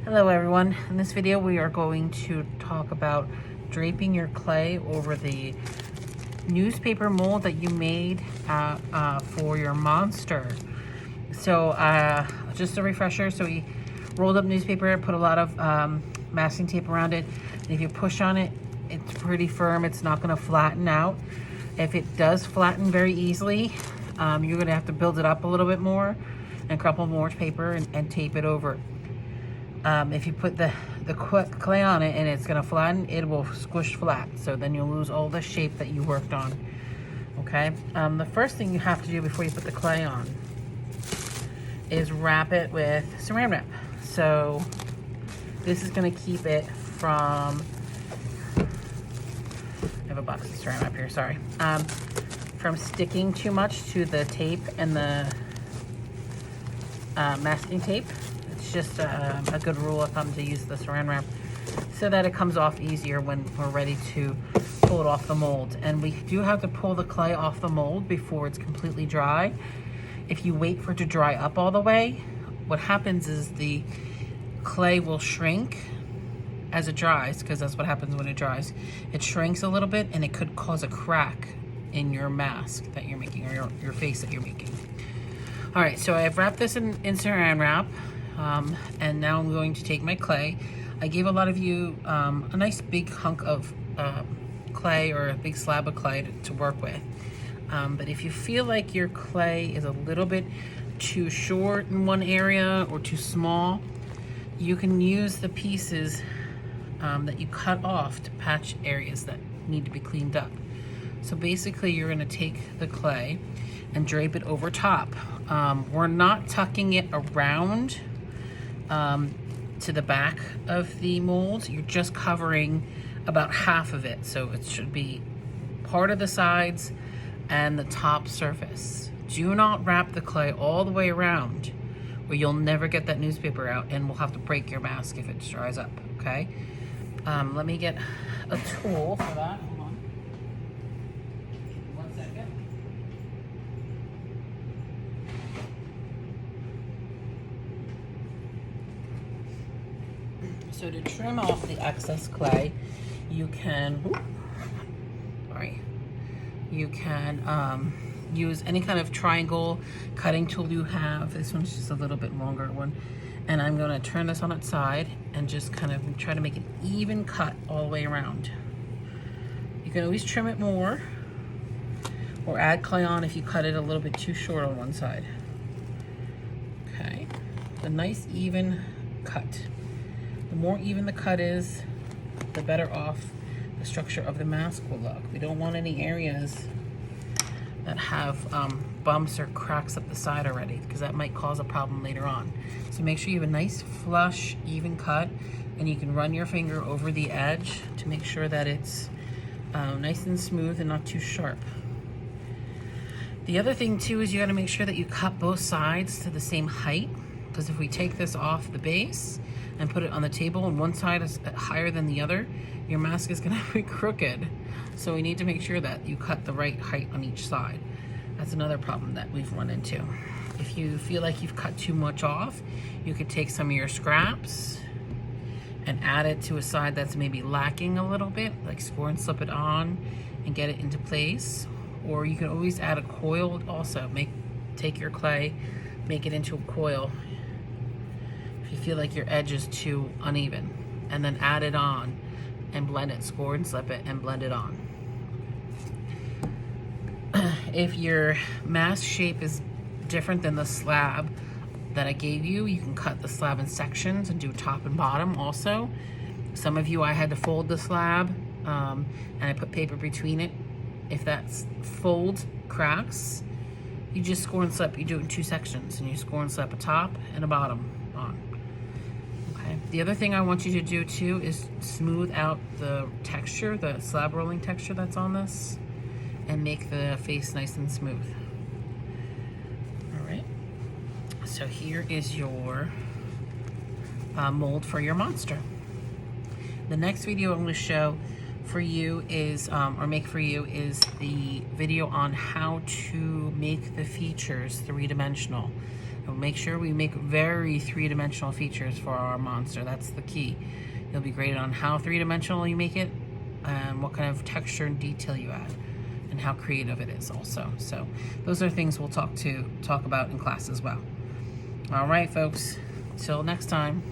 Hello everyone. In this video we are going to talk about draping your clay over the newspaper mold that you made for your monster. So just a refresher, so we rolled up newspaper, put a lot of masking tape around it, and if you push on it, it's pretty firm, it's not going to flatten out. If it does flatten very easily, you're going to have to build it up a little bit more and crumple more paper and tape it over. If you put the clay on it and it's gonna flatten, it will squish flat. So then you'll lose all the shape that you worked on. Okay. The first thing you have to do before you put the clay on is wrap it with saran wrap. So this is gonna keep it from, I have a box of saran wrap here, sorry. From sticking too much to the tape and the masking tape. It's just a good rule of thumb to use the saran wrap so that it comes off easier when we're ready to pull it off the mold. And we do have to pull the clay off the mold before it's completely dry. If you wait for it to dry up all the way, what happens is the clay will shrink as it dries, because that's what happens when it dries. It shrinks a little bit and it could cause a crack in your mask that you're making, or your face that you're making. All right, so I've wrapped this in saran wrap. And now I'm going to take my clay. I gave a lot of you a nice big hunk of clay, or a big slab of clay to work with. But if you feel like your clay is a little bit too short in one area or too small, you can use the pieces that you cut off to patch areas that need to be cleaned up. So basically you're going to take the clay and drape it over top. We're not tucking it around to the back of the mold. You're just covering about half of it, so it should be part of the sides and the top surface. Do not wrap the clay all the way around, or you'll never get that newspaper out and we'll have to break your mask if it dries up. Okay, let me get a tool for that. Hold on 1 second. So to trim off the excess clay, you can, use any kind of triangle cutting tool you have. This one's just a little bit longer one. And I'm gonna turn this on its side and just kind of try to make an even cut all the way around. You can always trim it more or add clay on if you cut it a little bit too short on one side. Okay, a nice even cut. The more even the cut is, the better off the structure of the mask will look. We don't want any areas that have bumps or cracks up the side already, because that might cause a problem later on. So make sure you have a nice flush, even cut, and you can run your finger over the edge to make sure that it's nice and smooth and not too sharp. The other thing too is you gotta make sure that you cut both sides to the same height, because if we take this off the base and put it on the table and one side is higher than the other, your mask is gonna be crooked. So we need to make sure that you cut the right height on each side. That's another problem that we've run into. If you feel like you've cut too much off, you could take some of your scraps and add it to a side that's maybe lacking a little bit, like score and slip it on and get it into place. Or you can always add a coil also. Take your clay, make it into a coil if you feel like your edge is too uneven, and then add it on and blend it, score and slip it and blend it on. If your mask shape is different than the slab that I gave you, you can cut the slab in sections and do top and bottom also. Some of you, I had to fold the slab and I put paper between it. If that fold cracks, you just score and slip. You do it in 2 sections, and you score and slip a top and a bottom on. Okay. The other thing I want you to do too is smooth out the texture, the slab rolling texture that's on this, and make the face nice and smooth. All right. So here is your mold for your monster. The next video I'm going to show for you is, or make for you, is the video on how to make the features 3-dimensional. And make sure we make very three-dimensional features for our monster. That's the key. You'll be graded on how three-dimensional you make it, and what kind of texture and detail you add, and how creative it is also. So those are things we'll talk about in class as well. All right, folks, till next time.